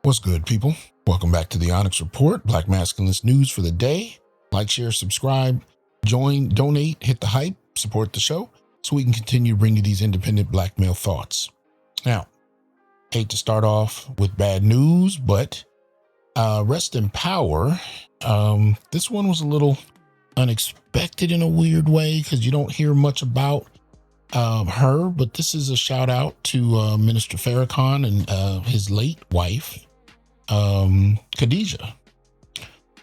What's good, people? Welcome back to the Onyx Report, Black Masculinist news for the day. Like, share, subscribe, join, donate, hit the hype, support the show so we can continue to bring you these independent black male thoughts. Now, hate to start off with bad news, but rest in power. This one was a little unexpected in a weird way because you don't hear much about her, but this is a shout out to Minister Farrakhan and his late wife, Khadijah,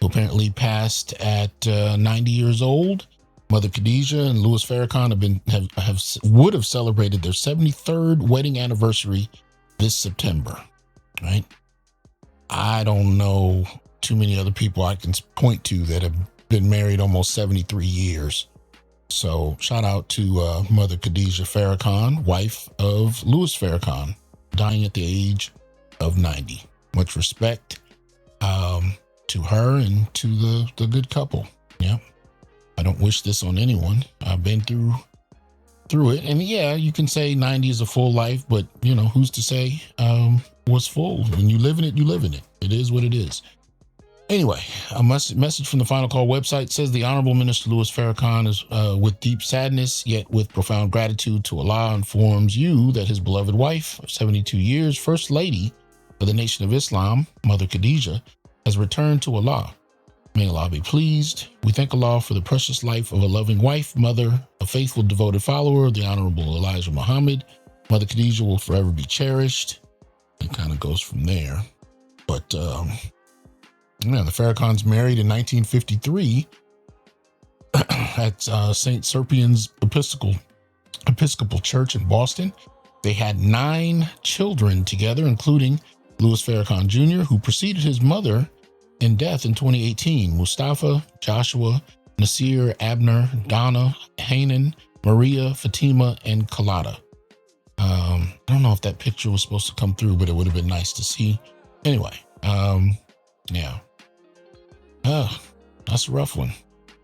who apparently passed at 90 years old. Mother Khadijah and Louis Farrakhan would have celebrated their 73rd wedding anniversary this September, right? I don't know too many other people I can point to that have been married almost 73 years. So shout out to Mother Khadijah Farrakhan, wife of Louis Farrakhan, dying at the age of 90. Much respect to her and to the good couple. Yeah, I don't wish this on anyone. I've been through it, and yeah, you can say 90 is a full life, but you know, who's to say what's full? When you live in it, you live in it. It is what it is. Anyway, a message from the Final Call website says the Honorable Minister Louis Farrakhan is with deep sadness, yet with profound gratitude to Allah, informs you that his beloved wife of 72 years, First Lady of the Nation of Islam, Mother Khadijah, has returned to Allah. May Allah be pleased. We thank Allah for the precious life of a loving wife, mother, a faithful, devoted follower of the Honorable Elijah Muhammad. Mother Khadijah will forever be cherished. It kind of goes from there. But yeah, the Farrakhans married in 1953 at St. Serpian's Episcopal Church in Boston. They had 9 children together, including Louis Farrakhan Jr., who preceded his mother in death in 2018. Mustafa, Joshua, Nasir, Abner, Donna, Hanan, Maria, Fatima, and Kalada. I don't know if that picture was supposed to come through, but it would have been nice to see. Anyway, yeah. That's a rough one,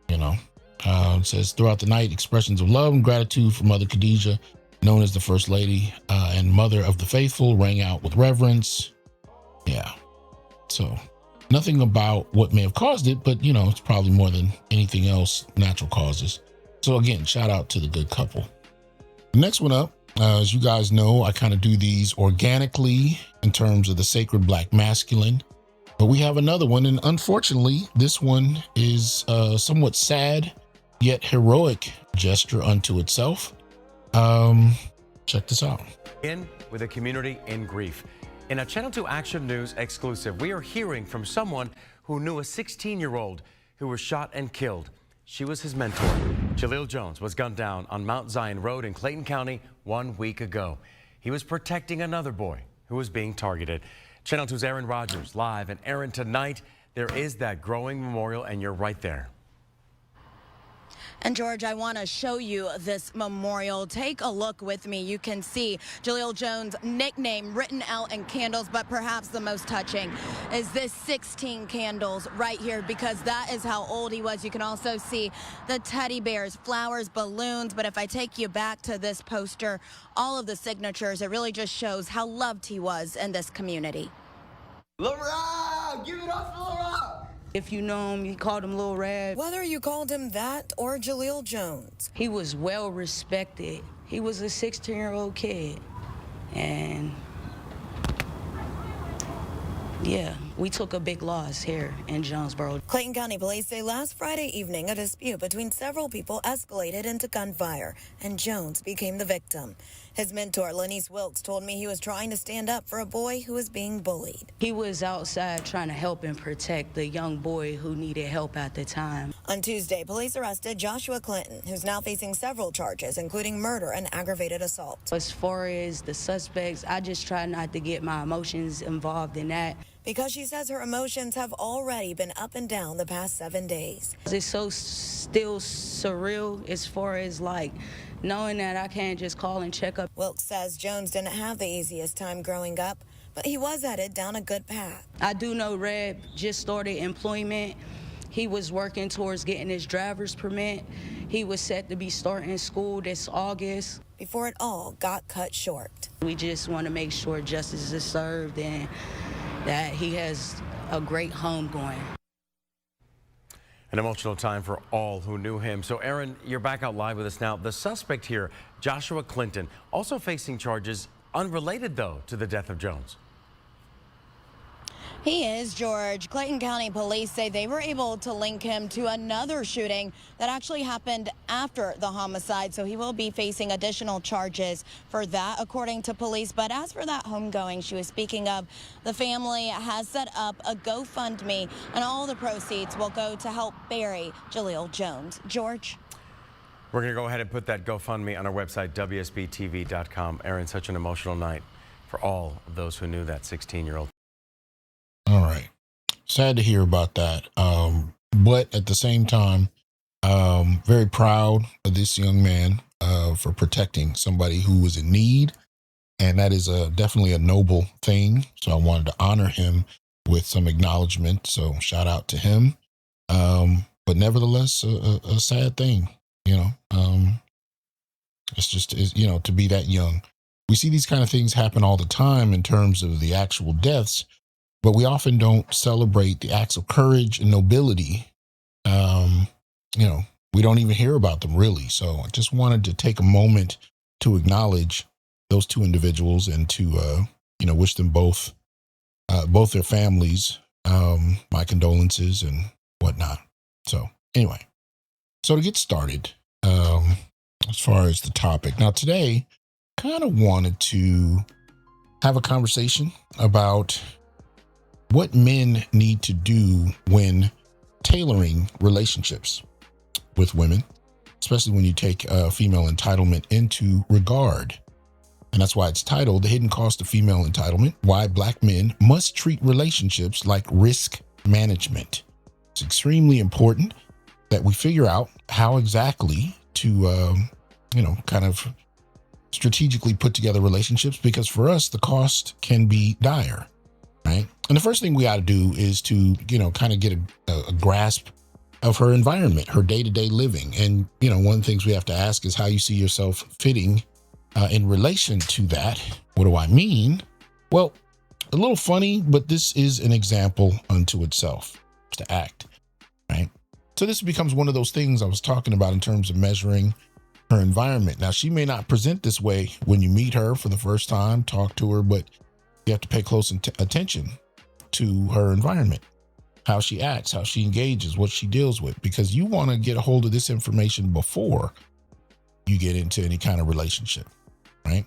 you know. It says, throughout the night, expressions of love and gratitude for Mother Khadijah, known as the First Lady and Mother of the Faithful, rang out with reverence. Yeah. So nothing about what may have caused it, but, you know, it's probably more than anything else, natural causes. So again, shout out to the good couple. The next one up, as you guys know, I kind of do these organically in terms of the sacred black masculine. But we have another one, and unfortunately, this one is a somewhat sad yet heroic gesture unto itself. Check this out. In with a community in grief. In a Channel 2 Action News exclusive, we are hearing from someone who knew a 16-year-old who was shot and killed. She was his mentor. Jalil Jones was gunned down on Mount Zion Road in Clayton County 1 week ago. He was protecting another boy who was being targeted. Channel 2's Aaron Rogers live. And Aaron, tonight there is that growing memorial, and you're right there. And George, I want to show you this memorial. Take a look with me. You can see Jalil Jones' nickname written out in candles, but perhaps the most touching is this 16 candles right here, because that is how old he was. You can also see the teddy bears, flowers, balloons. But if I take you back to this poster, all of the signatures, it really just shows how loved he was in this community. Lil Rob! Give it up for Lil Rob! If you know him, you called him Lil Rab. Whether you called him that or Jalil Jones, He was well respected. He was a 16-year-old kid. And yeah, we took a big loss here in Jonesboro. Clayton County Police say last Friday evening a dispute between several people escalated into gunfire, and Jones became the victim. His mentor, Lanice Wilkes, told me he was trying to stand up for a boy who was being bullied. He was outside trying to help and protect the young boy who needed help at the time. On Tuesday, police arrested Joshua Clinton, who's now facing several charges, including murder and aggravated assault. As far as the suspects, I just try not to get my emotions involved in that. Because she says her emotions have already been up and down the past 7 days. It's so still surreal as far as like knowing that I can't just call and check up. Wilkes says Jones didn't have the easiest time growing up, but he was headed down a good path. I do know Reb just started employment. He was working towards getting his driver's permit. He was set to be starting school this August. Before it all got cut short. We just want to make sure justice is served and that he has a great home going. An emotional time for all who knew him. So, Aaron, you're back out live with us now. The suspect here, Joshua Clinton, also facing charges unrelated, though, to the death of Jones. He is, George. Clayton County Police say they were able to link him to another shooting that actually happened after the homicide, so he will be facing additional charges for that, according to police. But as for that homegoing she was speaking of, the family has set up a GoFundMe, and all the proceeds will go to help bury Jalil Jones. George? We're going to go ahead and put that GoFundMe on our website, WSBTV.com. Aaron, such an emotional night for all of those who knew that 16-year-old. All right. Sad to hear about that. But at the same time, very proud of this young man for protecting somebody who was in need. And that is definitely a noble thing. So I wanted to honor him with some acknowledgement. So shout out to him. But nevertheless, a sad thing, you know. It's just, you know, to be that young. We see these kind of things happen all the time in terms of the actual deaths. But we often don't celebrate the acts of courage and nobility. You know, we don't even hear about them really. So I just wanted to take a moment to acknowledge those two individuals and to, you know, wish them both their families, my condolences and whatnot. So anyway, so to get started, as far as the topic now today, kind of wanted to have a conversation about what men need to do when tailoring relationships with women, especially when you take female entitlement into regard. And that's why it's titled The Hidden Cost of Female Entitlement, Why Black Men Must Treat Relationships Like Risk Management. It's extremely important that we figure out how exactly to, you know, kind of strategically put together relationships, because for us, the cost can be dire. Right. And the first thing we got to do is to, you know, kind of get a grasp of her environment, her day-to-day living. And, you know, one of the things we have to ask is how you see yourself fitting in relation to that. What do I mean? Well, a little funny, but this is an example unto itself to act. Right. So this becomes one of those things I was talking about in terms of measuring her environment. Now, she may not present this way when you meet her for the first time, talk to her, but you have to pay close attention to her environment, how she acts, how she engages, what she deals with, because you want to get a hold of this information before you get into any kind of relationship, right?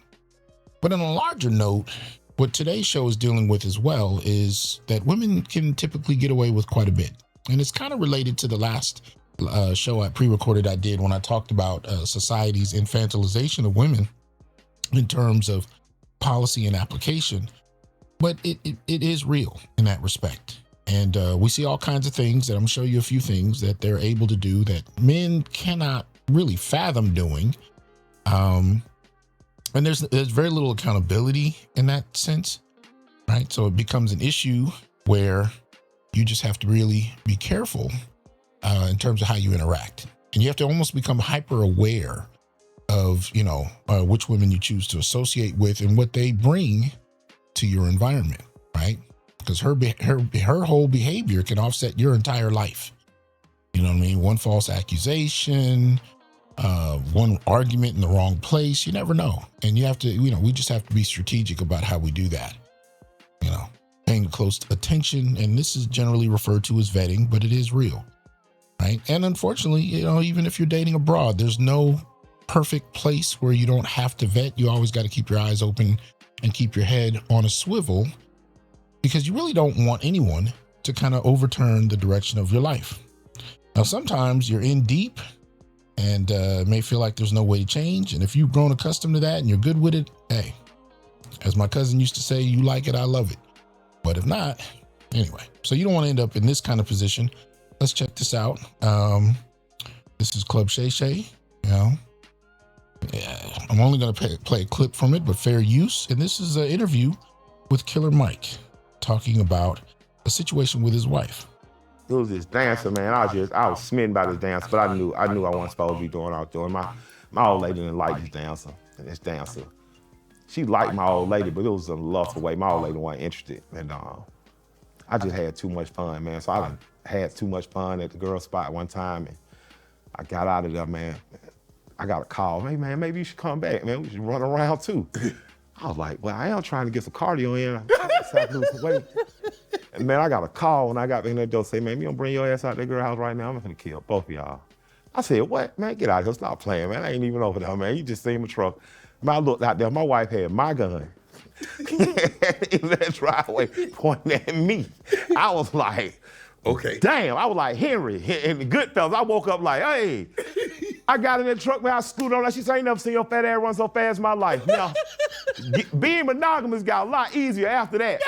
But on a larger note, what today's show is dealing with as well is that women can typically get away with quite a bit. And it's kind of related to the last show I pre-recorded I did when I talked about society's infantilization of women in terms of policy and application. But it is real in that respect. And we see all kinds of things that I'm going to show you a few things that they're able to do that men cannot really fathom doing. And there's very little accountability in that sense, right? So it becomes an issue where you just have to really be careful in terms of how you interact. And you have to almost become hyper aware of, you know, which women you choose to associate with and what they bring to your environment, right? Because her whole behavior can offset your entire life. You know what I mean? One false accusation, one argument in the wrong place, you never know. And you have to, you know, we just have to be strategic about how we do that. You know, paying close attention, and this is generally referred to as vetting, but it is real, right? And unfortunately, you know, even if you're dating abroad, there's no perfect place where you don't have to vet. You always got to keep your eyes open and keep your head on a swivel, because you really don't want anyone to kind of overturn the direction of your life. Now, sometimes you're in deep and may feel like there's no way to change. And if you've grown accustomed to that and you're good with it, hey, as my cousin used to say, you like it, I love it. But if not, anyway, so you don't want to end up in this kind of position. Let's check this out. This is Club Shay Shay, you know. Yeah, I'm only going to play a clip from it, but fair use. And this is an interview with Killer Mike talking about a situation with his wife. It was this dancer, man. I was smitten by this dancer, but I knew I wasn't supposed to be doing what I was doing. My old lady didn't like this dancer. She liked my old lady, but it was a lustful way. My old lady wasn't interested. And I just had too much fun, man. So I done had too much fun at the girl spot one time, and I got out of there, man. I got a call. Hey, man, maybe you should come back, man. We should run around too. I was like, well, I am trying to get some cardio in. I just have to lose some weight. And man, I got a call when I got in that door, say, man, you don't bring your ass out that girl house right now, I'm gonna kill both of y'all. I said, what? Man, get out of here, stop playing, man. I ain't even over there, man. You just seen my truck. Man, I looked out there, my wife had my gun in that driveway pointing at me. I was like, okay. Damn, I was like, Henry, and the Goodfellas, I woke up like, hey. I got in that truck, man, I scooted on. She said, I ain't never seen your fat ass run so fast in my life. Now, being monogamous got a lot easier after that.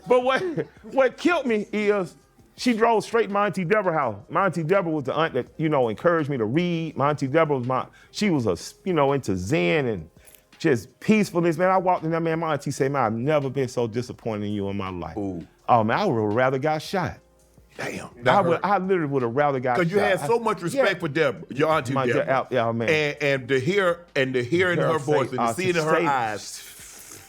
But what killed me is she drove straight to my Auntie Deborah's house. My Auntie Deborah was the aunt that, encouraged me to read. My Auntie Deborah was she was into Zen and just peacefulness. Man, I walked in there, man, my auntie said, man, I've never been so disappointed in you in my life. Ooh. Oh, man, I would have rather got shot. Damn. I literally would have rather got shot. Because you had so much respect for Deborah, your Auntie Deborah. Yeah, man. And to hear in her voice and to see it in her eyes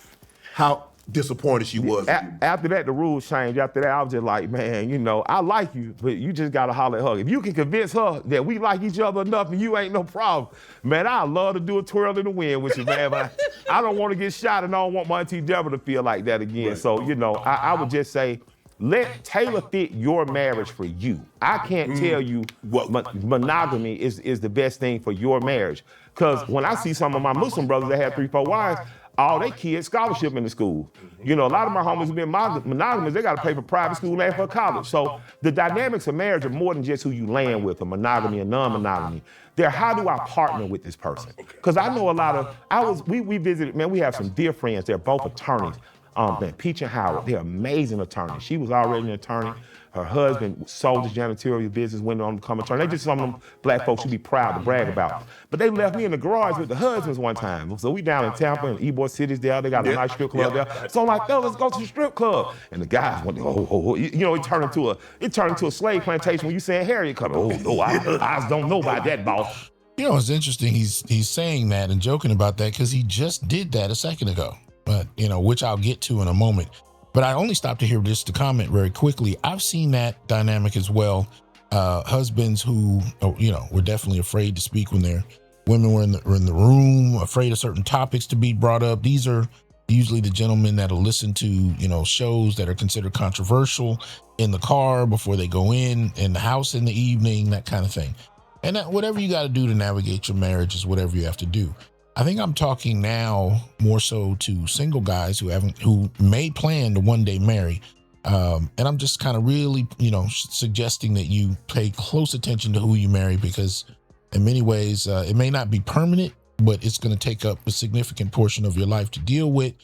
how disappointed she was. After that, the rules changed. After that, I was just like, man, I like you, but you just gotta holler at her. If you can convince her that we like each other enough and you ain't no problem, man, I love to do a twirl in the wind with you, man. But I don't want to get shot, and I don't want my Auntie Deborah to feel like that again. Right. So, I would just say, let tailor fit your marriage for you. I can't tell you what monogamy is the best thing for your marriage. Because when I see some of my Muslim brothers that have 3-4 wives, all their kids scholarship in the school. A lot of my homies have been monogamous, they got to pay for private school and for college. So the dynamics of marriage are more than just who you land with, or monogamy and non-monogamy. They're how do I partner with this person? Because I know a lot of, we visited, man, we have some dear friends, they're both attorneys. Man, Peach and Howard, they're amazing attorneys. She was already an attorney. Her husband sold his janitorial business, went on to become an attorney. They just some of them black folks should be proud to brag about. But they left me in the garage with the husbands one time. So we down in Tampa and Ybor City's there. They got a nice strip club there. So I'm like, let's go to the strip club. And the guys went, it turned into a slave plantation when you saying Harriet coming. Oh, no, I don't know about that, boss. It's interesting he's saying that and joking about that because he just did that a second ago. But, which I'll get to in a moment. But I only stopped to hear just to comment very quickly. I've seen that dynamic as well. Husbands who, were definitely afraid to speak when their women were in the room, afraid of certain topics to be brought up. These are usually the gentlemen that'll listen to, shows that are considered controversial in the car before they go in the house in the evening, that kind of thing. And whatever you got to do to navigate your marriage is whatever you have to do. I think I'm talking now more so to single guys who may plan to one day marry. And I'm just kind of really, suggesting that you pay close attention to who you marry, because in many ways, it may not be permanent, but it's going to take up a significant portion of your life to deal with.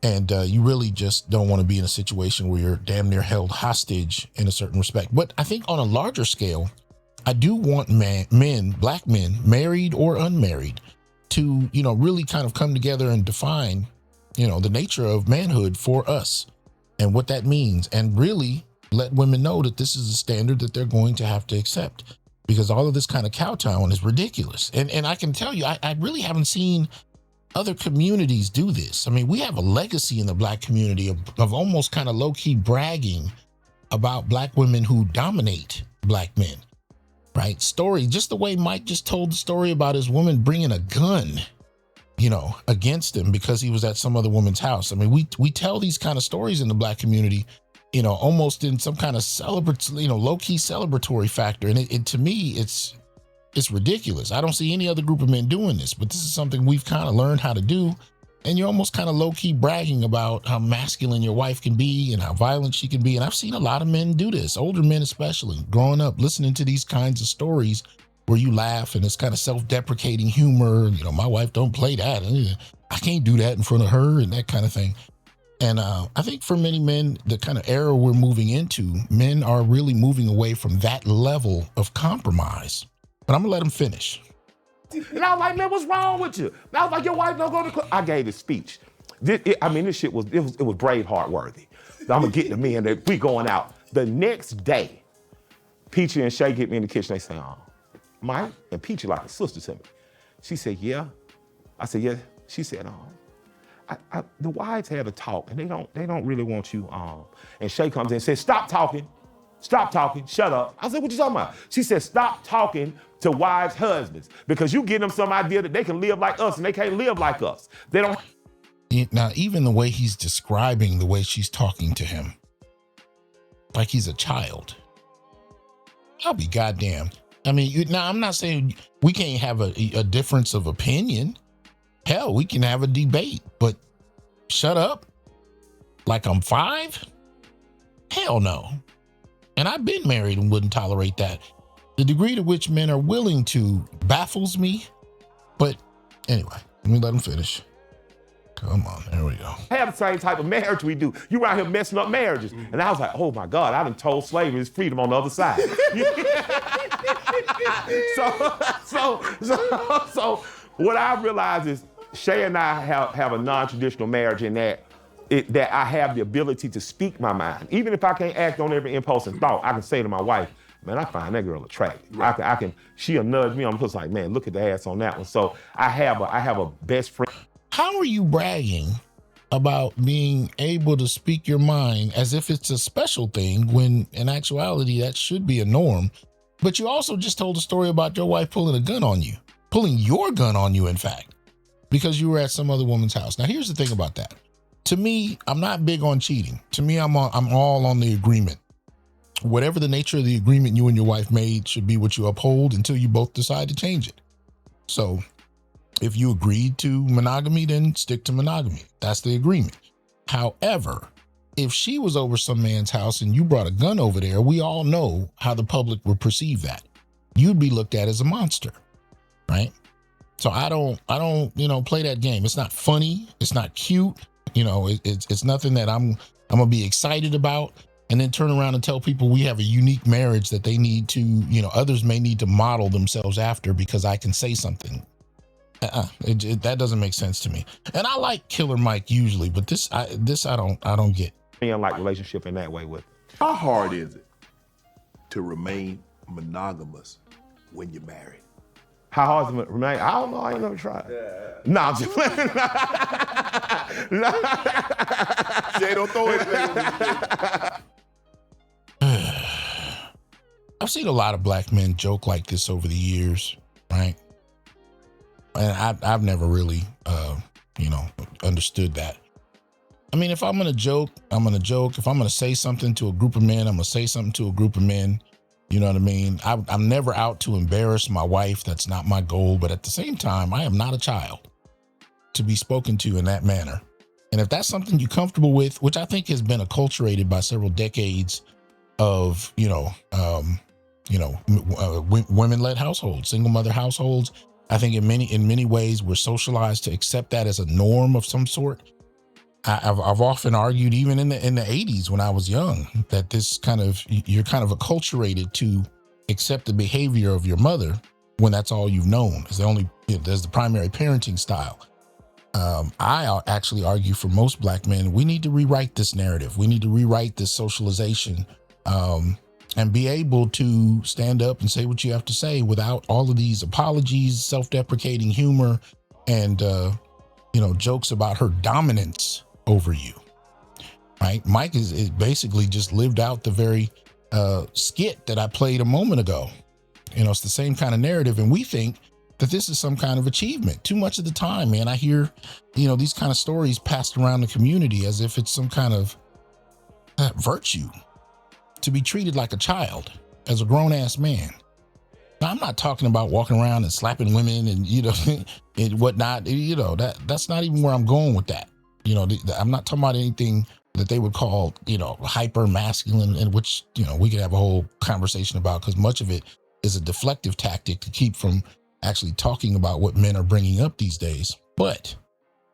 And you really just don't want to be in a situation where you're damn near held hostage in a certain respect. But I think on a larger scale, I do want black men, married or unmarried, to, really kind of come together and define, the nature of manhood for us and what that means, and really let women know that this is a standard that they're going to have to accept, because all of this kind of kowtowing is ridiculous. And I can tell you, I really haven't seen other communities do this. I mean, we have a legacy in the black community of almost kind of low-key bragging about black women who dominate black men. Right? Story, just the way Mike just told the story about his woman bringing a gun, against him because he was at some other woman's house. I mean, we tell these kind of stories in the black community, almost in some kind of low-key celebratory factor. And it to me, it's ridiculous. I don't see any other group of men doing this, but this is something we've kind of learned how to do. And you're almost kind of low-key bragging about how masculine your wife can be and how violent she can be. And I've seen a lot of men do this, older men especially, growing up, listening to these kinds of stories where you laugh and it's kind of self-deprecating humor. My wife don't play that. I can't do that in front of her and that kind of thing. And I think for many men, the kind of era we're moving into, men are really moving away from that level of compromise. But I'm going to let them finish. And I was like, man, what's wrong with you? And I was like, your wife don't go to club. I gave a speech. This shit was Braveheart worthy. I'm gonna get the men that we going out. The next day, Peachy and Shay get me in the kitchen. They say, oh, Mike, and Peachy like a sister to me. She said, yeah. I said, yeah. She said, oh, the wives had a talk, and they don't really want you. And Shay comes in and says, stop talking, shut up. I said, what you talking about? She said, stop talking to wives' husbands, because you give them some idea that they can live like us, and they can't live like us. They don't. Now, even the way he's describing the way she's talking to him, like he's a child. I'll be goddamn. I mean, now I'm not saying we can't have a difference of opinion. Hell, we can have a debate, but shut up like I'm 5? Hell no. And I've been married and wouldn't tolerate that. The degree to which men are willing to baffles me. But anyway, let me let him finish. Come on, there we go. Have the same type of marriage we do. You around here messing up marriages. And I was like, oh my God, I done told slavery is freedom on the other side. So what I realized is Shay and I have a non-traditional marriage in that I have the ability to speak my mind. Even if I can't act on every impulse and thought, I can say to my wife, man, I find that girl attractive. Right. She'll nudge me. I'm just like, man, look at the ass on that one. So I have a best friend. How are you bragging about being able to speak your mind as if it's a special thing when in actuality that should be a norm? But you also just told a story about your wife pulling your gun on you, in fact, because you were at some other woman's house. Now, here's the thing about that. To me, I'm not big on cheating. To me, I'm all on the agreement. Whatever the nature of the agreement you and your wife made should be what you uphold until you both decide to change it. So if you agreed to monogamy, then stick to monogamy. That's the agreement. However, if she was over some man's house and you brought a gun over there, we all know how the public would perceive that. You'd be looked at as a monster, right? So I don't, play that game. It's not funny. It's not cute. It's nothing that I'm gonna be excited about and then turn around and tell people we have a unique marriage that they need to, others may need to model themselves after because I can say something. That doesn't make sense to me. And I like Killer Mike usually, but this I don't get. Like relationship in that way with. How hard is it to remain monogamous when you're married? How hard is it to remain? I don't know. I ain't never tried. Yeah. No, I'm just playing. Jay, don't throw anything. I've seen a lot of black men joke like this over the years, right? And I've never really, understood that. I mean, if I'm going to joke, I'm going to joke. If I'm going to say something to a group of men, I'm going to say something to a group of men. You know what I mean? I'm never out to embarrass my wife. That's not my goal. But at the same time, I am not a child to be spoken to in that manner. And if that's something you're comfortable with, which I think has been acculturated by several decades of, women-led households, single mother households, I think in many ways we're socialized to accept that as a norm of some sort. I've often argued, even in the 80s when I was young, that you're kind of acculturated to accept the behavior of your mother when that's all you've known. There's the primary parenting style. I actually argue for most black men, we need to rewrite this narrative. We need to rewrite this socialization and be able to stand up and say what you have to say without all of these apologies, self-deprecating humor, and jokes about her dominance over you, right? Mike is basically just lived out the very skit that I played a moment ago. It's the same kind of narrative, and we think that this is some kind of achievement. Too much of the time, man, I hear, these kind of stories passed around the community as if it's some kind of virtue to be treated like a child as a grown-ass man. Now, I'm not talking about walking around and slapping women and, and whatnot. That's not even where I'm going with that. I'm not talking about anything that they would call, hyper masculine, and which, we could have a whole conversation about, because much of it is a deflective tactic to keep from actually talking about what men are bringing up these days. But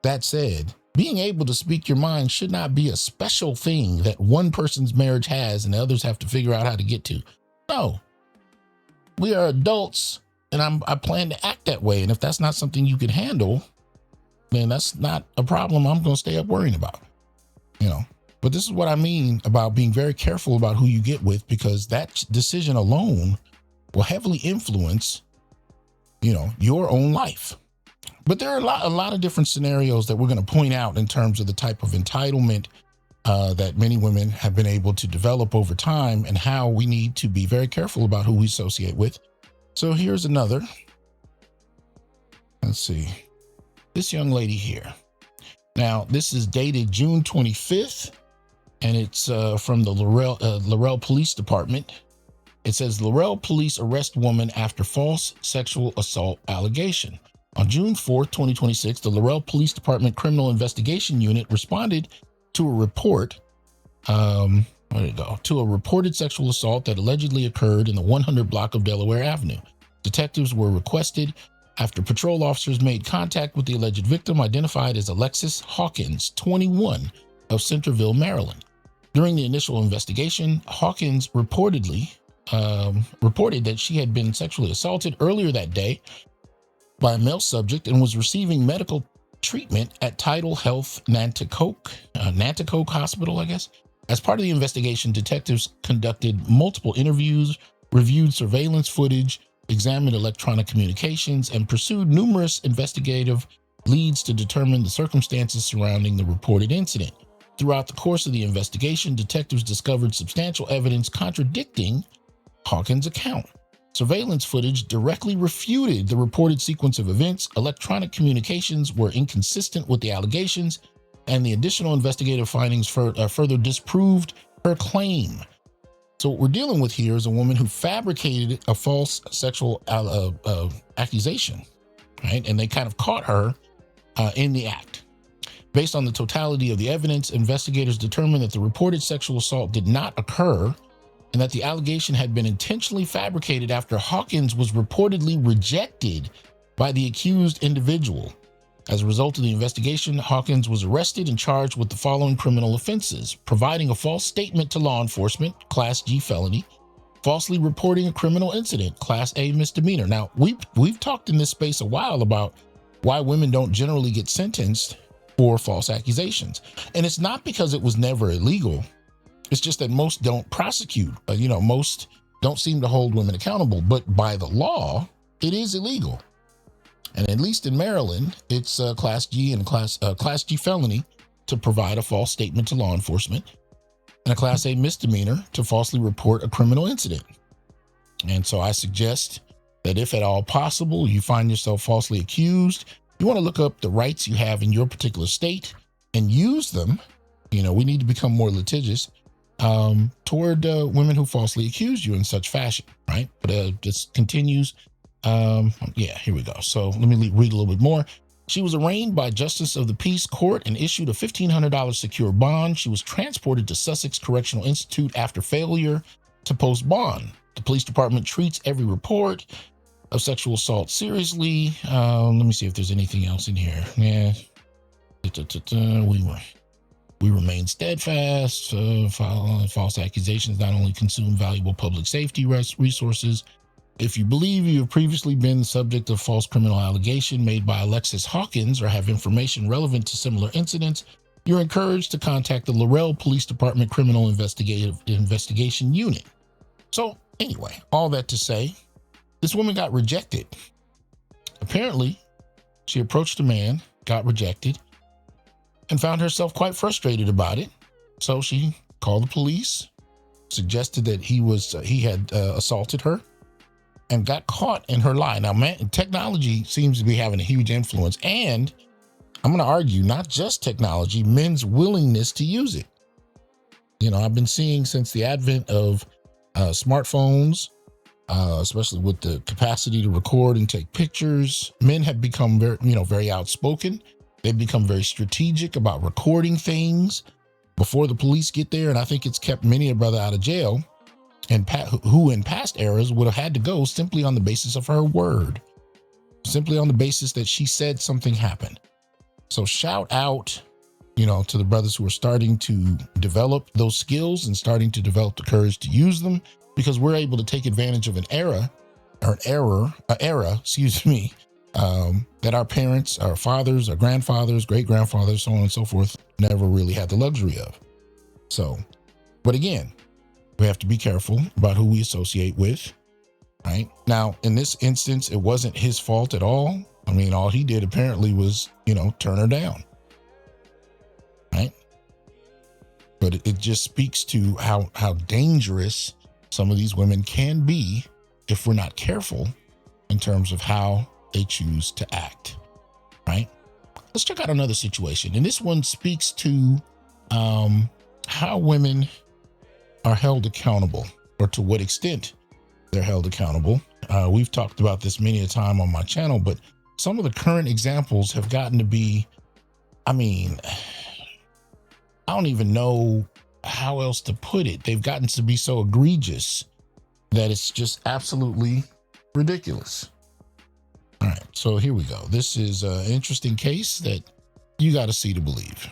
that said, being able to speak your mind should not be a special thing that one person's marriage has and the others have to figure out how to get to. No, we are adults, and I plan to act that way. And if that's not something you can handle, then that's not a problem I'm going to stay up worrying about, But this is what I mean about being very careful about who you get with, because that decision alone will heavily influence, your own life. But there are a lot of different scenarios that we're going to point out in terms of the type of entitlement that many women have been able to develop over time, and how we need to be very careful about who we associate with. So here's another. Let's see. This young lady here. Now, this is dated June 25th, and it's from the Laurel Police Department. It says, Laurel police arrest woman after false sexual assault allegation. On June 4th, 2026, the Laurel Police Department Criminal Investigation Unit responded to a report, to a reported sexual assault that allegedly occurred in the 100 block of Delaware Avenue. Detectives were requested after patrol officers made contact with the alleged victim, identified as Alexis Hawkins, 21, of Centerville, Maryland. During the initial investigation, Hawkins reported that she had been sexually assaulted earlier that day by a male subject and was receiving medical treatment at Tidal Health Nanticoke Hospital, I guess. As part of the investigation, detectives conducted multiple interviews, reviewed surveillance footage, examined electronic communications, and pursued numerous investigative leads to determine the circumstances surrounding the reported incident. Throughout the course of the investigation, detectives discovered substantial evidence contradicting Hawkins' account. Surveillance footage directly refuted the reported sequence of events. Electronic communications were inconsistent with the allegations, and the additional investigative findings further disproved her claim. So what we're dealing with here is a woman who fabricated a false sexual accusation, right? And they kind of caught her in the act. Based on the totality of the evidence, investigators determined that the reported sexual assault did not occur, and that the allegation had been intentionally fabricated after Hawkins was reportedly rejected by the accused individual. As a result of the investigation, Hawkins was arrested and charged with the following criminal offenses: providing a false statement to law enforcement, Class G felony; falsely reporting a criminal incident, Class A misdemeanor. Now, we've talked in this space a while about why women don't generally get sentenced for false accusations. And it's not because it was never illegal. It's just that most don't prosecute. Most don't seem to hold women accountable. But by the law, it is illegal. And at least in Maryland, it's Class G and Class G felony to provide a false statement to law enforcement, and a Class A misdemeanor to falsely report a criminal incident. And so I suggest that if at all possible, you find yourself falsely accused, you want to look up the rights you have in your particular state and use them. We need to become more litigious toward women who falsely accuse you in such fashion, right? But this continues. Here we go. So let me read a little bit more. She was arraigned by Justice of the Peace Court and issued a $1,500 secure bond. She was transported to Sussex Correctional Institute after failure to post bond. The police department treats every report of sexual assault seriously. Let me see if there's anything else in here. Yeah. We remain steadfast. False accusations not only consume valuable public safety resources. If you believe you have previously been the subject of false criminal allegation made by Alexis Hawkins or have information relevant to similar incidents, you're encouraged to contact the Laurel Police Department Criminal Investigation Unit. So anyway, all that to say, this woman got rejected. Apparently, she approached a man, got rejected, and found herself quite frustrated about it. So she called the police, suggested that he had assaulted her, and got caught in her lie. Now, technology seems to be having a huge influence, and I'm going to argue not just technology, men's willingness to use it. I've been seeing since the advent of smartphones, especially with the capacity to record and take pictures, men have become very outspoken. They've become very strategic about recording things before the police get there, and I think it's kept many a brother out of jail, and who in past eras would have had to go simply on the basis of her word, simply on the basis that she said something happened. So shout out, to the brothers who are starting to develop those skills and starting to develop the courage to use them, because we're able to take advantage of an era, that our parents, our fathers, our grandfathers, great-grandfathers, so on and so forth, never really had the luxury of. So, but again, we have to be careful about who we associate with, right? Now, in this instance, it wasn't his fault at all. I mean, all he did apparently was, turn her down. Right? But it just speaks to how dangerous some of these women can be if we're not careful in terms of how they choose to act. Right? Let's check out another situation. And this one speaks to how women are held accountable, or to what extent they're held accountable. We've talked about this many a time on my channel, but some of the current examples have gotten to be, I don't even know how else to put it. They've gotten to be so egregious that it's just absolutely ridiculous. All right, so here we go. This is an interesting case that you got to see to believe.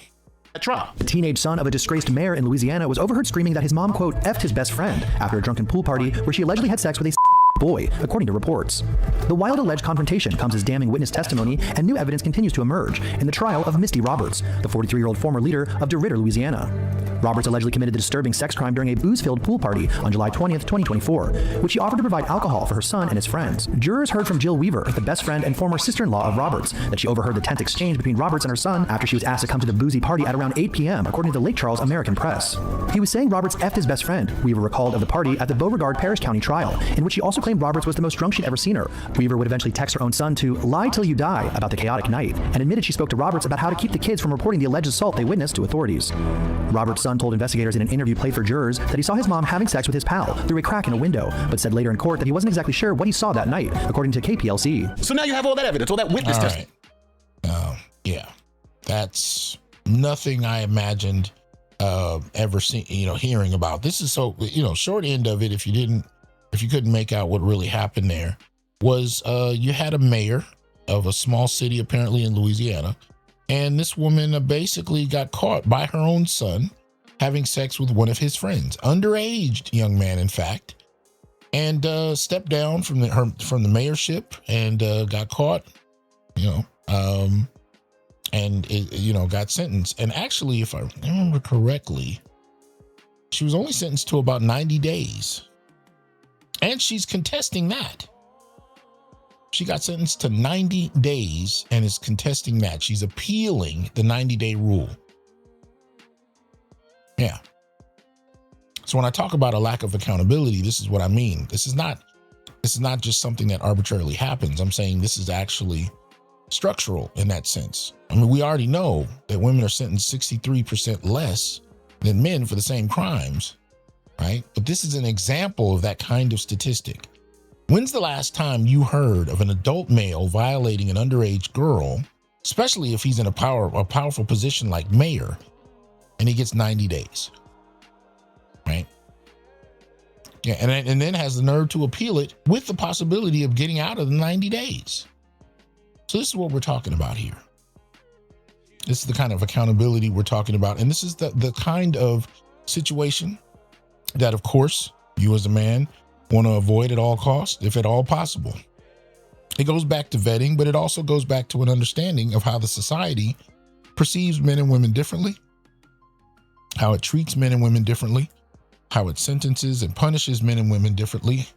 The teenage son of a disgraced mayor in Louisiana was overheard screaming that his mom, quote, effed his best friend after a drunken pool party where she allegedly had sex with a boy, according to reports. The wild alleged confrontation comes as damning witness testimony and new evidence continues to emerge in the trial of Misty Roberts, the 43-year-old former leader of DeRidder, Louisiana. Roberts allegedly committed the disturbing sex crime during a booze-filled pool party on July 20th, 2024, which she offered to provide alcohol for her son and his friends. Jurors heard from Jill Weaver, the best friend and former sister-in-law of Roberts, that she overheard the tense exchange between Roberts and her son after she was asked to come to the boozy party at around 8 p.m., according to the Lake Charles American Press. He was saying Roberts effed his best friend, Weaver recalled of the party at the Beauregard Parish County trial, in which she also claimed Roberts was the most drunk she'd ever seen her. Weaver would eventually text her own son to lie till you die about the chaotic night, and admitted she spoke to Roberts about how to keep the kids from reporting the alleged assault they witnessed to authorities. Roberts' son told investigators in an interview played for jurors that he saw his mom having sex with his pal through a crack in a window, but said later in court that he wasn't exactly sure what he saw that night, according to KPLC. So now you have all that evidence, all that witness testimony. Yeah, that's nothing I imagined ever hearing about. This is so, short end of it, if you couldn't make out what really happened there, was you had a mayor of a small city apparently in Louisiana, and this woman basically got caught by her own son having sex with one of his friends, underage young man, in fact, and stepped down from the mayorship and got caught, and got sentenced. And actually, if I remember correctly, she was only sentenced to about 90 days. And she's contesting that. She got sentenced to 90 days and is contesting that. She's appealing the 90-day rule. Yeah. So when I talk about a lack of accountability, this is what I mean. This is not just something that arbitrarily happens. I'm saying this is actually structural in that sense. I mean, we already know that women are sentenced 63% less than men for the same crimes, right? But this is an example of that kind of statistic. When's the last time you heard of an adult male violating an underage girl, especially if he's in a powerful position like mayor, and he gets 90 days, right? Yeah, and then has the nerve to appeal it with the possibility of getting out of the 90 days. So this is what we're talking about here. This is the kind of accountability we're talking about. And this is the kind of situation that, of course, you as a man want to avoid at all costs, if at all possible. It goes back to vetting, but it also goes back to an understanding of how the society perceives men and women differently, how it treats men and women differently, how it sentences and punishes men and women differently,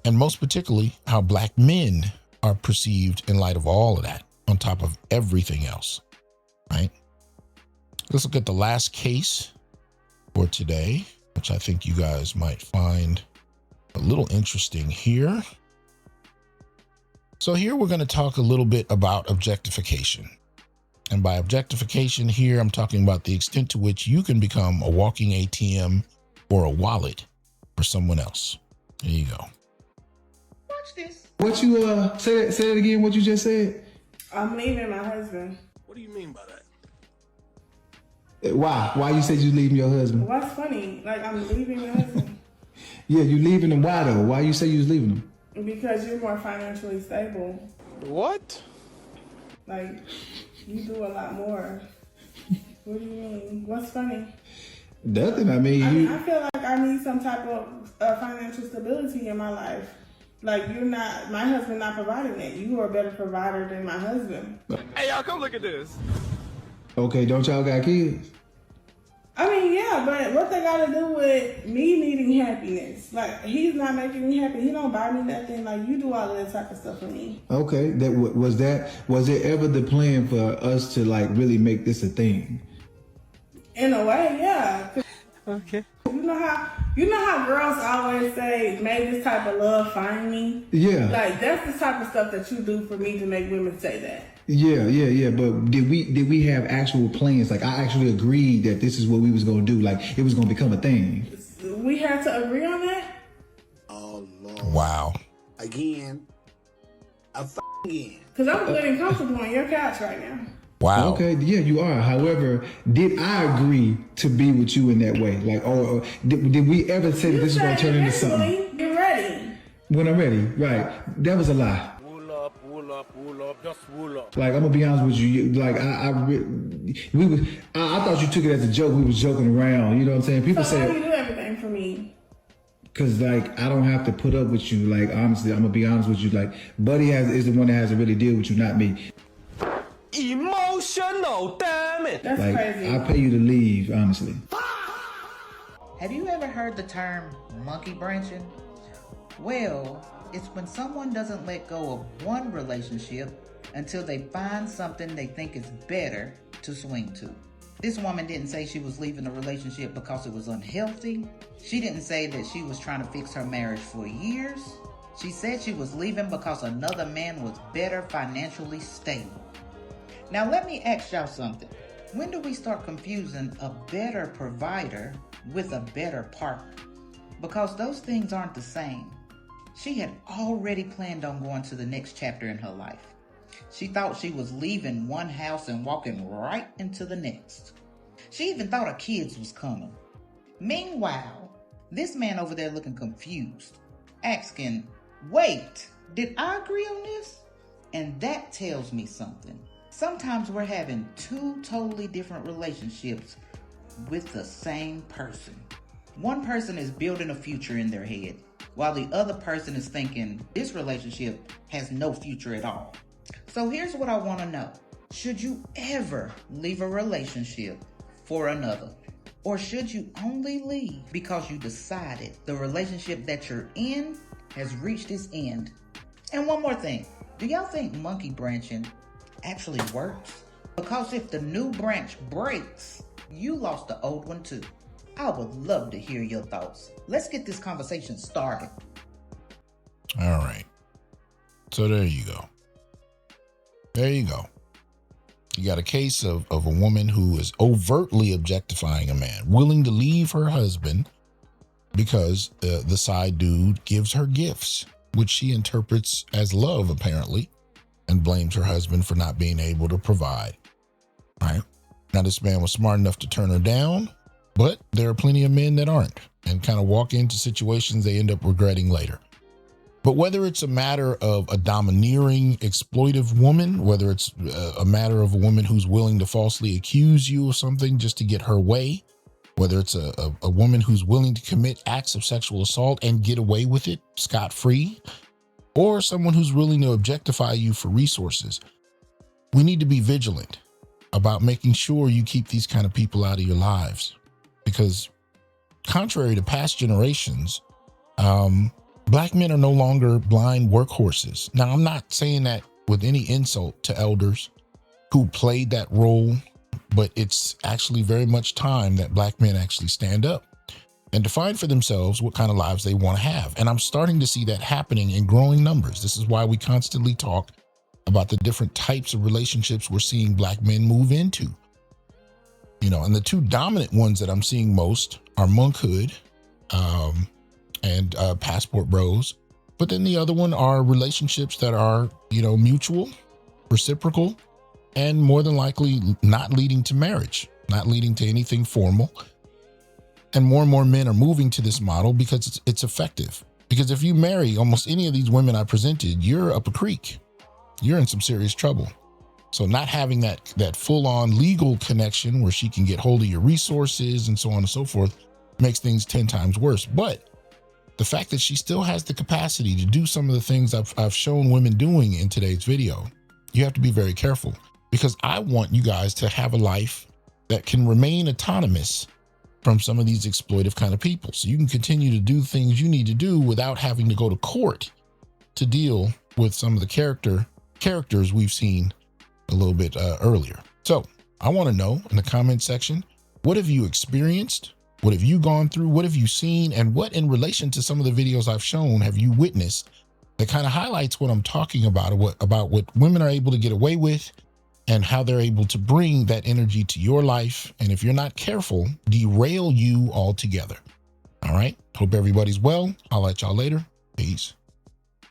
and most particularly, how Black men are perceived in light of all of that, on top of everything else, right? Let's look at the last case for today, which I think you guys might find a little interesting here. So here we're going to talk a little bit about objectification. And by objectification here, I'm talking about the extent to which you can become a walking ATM or a wallet for someone else. There you go. Watch this. What you say it again, what you just said? I'm leaving my husband. What do you mean by that? Why you said you leaving your husband? What's funny? Like, I'm leaving your husband. Yeah, you leaving him. Why though? Why you say you was leaving him? Because you're more financially stable. What? Like, you do a lot more. What do you mean? What's funny? Nothing. I mean, I feel like I need some type of financial stability in my life. Like, my husband not providing that. You are a better provider than my husband. Hey, y'all, come look at this. Okay, don't y'all got kids? I mean, yeah, but what they got to do with me needing happiness? Like, he's not making me happy. He don't buy me nothing. Like, you do all of that type of stuff for me. Okay, was it ever the plan for us to like really make this a thing? In a way, yeah. Okay. You know how girls always say, "May this type of love find me." Yeah. Like, that's the type of stuff that you do for me to make women say that. Yeah. But did we have actual plans? Like, I actually agreed that this is what we was gonna do. Like, it was gonna become a thing. We had to agree on that. Oh Lord. Wow. Again. Again. Because I'm good and comfortable on your couch right now. Wow. Okay, yeah, you are. However, did I agree to be with you in that way? Like, or did we ever say that this is going to turn into something? Get ready. When I'm ready, right? That was a lie. Wool up, just wool up. Like, I'm gonna be honest with you. Like, I thought you took it as a joke. We was joking around. You know what I'm saying? People So say, why you do everything for me? Cause like I don't have to put up with you. Like, honestly, I'm gonna be honest with you. Like, Buddy is the one that has to really deal with you, not me. Emotional, damn it. That's like, crazy. I pay you to leave, honestly. Have you ever heard the term monkey branching? Well, it's when someone doesn't let go of one relationship until they find something they think is better to swing to. This woman didn't say she was leaving the relationship because it was unhealthy. She didn't say that she was trying to fix her marriage for years. She said she was leaving because another man was better financially stable. Now let me ask y'all something. When do we start confusing a better provider with a better partner? Because those things aren't the same. She had already planned on going to the next chapter in her life. She thought she was leaving one house and walking right into the next. She even thought her kids was coming. Meanwhile, this man over there looking confused, asking, wait, did I agree on this? And that tells me something. Sometimes we're having two totally different relationships with the same person. One person is building a future in their head, while the other person is thinking this relationship has no future at all. So here's what I want to know. Should you ever leave a relationship for another? Or should you only leave because you decided the relationship that you're in has reached its end? And one more thing. Do y'all think monkey branching actually works? Because if the new branch breaks, you lost the old one too. I would love to hear your thoughts. Let's get this conversation started. All right. So there you go. There you go. You got a case of a woman who is overtly objectifying a man, willing to leave her husband because the side dude gives her gifts, which she interprets as love, apparently, and blames her husband for not being able to provide. All right. Now, this man was smart enough to turn her down, but there are plenty of men that aren't and kind of walk into situations they end up regretting later. But whether it's a matter of a domineering, exploitive woman, whether it's a matter of a woman who's willing to falsely accuse you of something just to get her way, whether it's a woman who's willing to commit acts of sexual assault and get away with it scot-free, or someone who's willing to objectify you for resources, we need to be vigilant about making sure you keep these kind of people out of your lives. Because contrary to past generations, Black men are no longer blind workhorses. Now, I'm not saying that with any insult to elders who played that role, but it's actually very much time that Black men actually stand up and define for themselves what kind of lives they want to have. And I'm starting to see that happening in growing numbers. This is why we constantly talk about the different types of relationships we're seeing Black men move into. You know, and the two dominant ones that I'm seeing most are monkhood, and passport bros. But then the other one are relationships that are, you know, mutual, reciprocal, and more than likely not leading to marriage, not leading to anything formal. And more men are moving to this model because it's effective. Because if you marry almost any of these women I presented, you're up a creek. You're in some serious trouble. So not having that full-on legal connection where she can get hold of your resources and so on and so forth makes things 10 times worse. But the fact that she still has the capacity to do some of the things I've shown women doing in today's video, you have to be very careful, because I want you guys to have a life that can remain autonomous from some of these exploitive kind of people. So you can continue to do things you need to do without having to go to court to deal with some of the characters we've seen a little bit earlier. So I want to know in the comment section, what have you experienced? What have you gone through? What have you seen? And what, in relation to some of the videos I've shown, have you witnessed that kind of highlights what I'm talking about what women are able to get away with and how they're able to bring that energy to your life, and if you're not careful, derail you altogether. All right. Hope everybody's well. I'll let y'all later. Peace.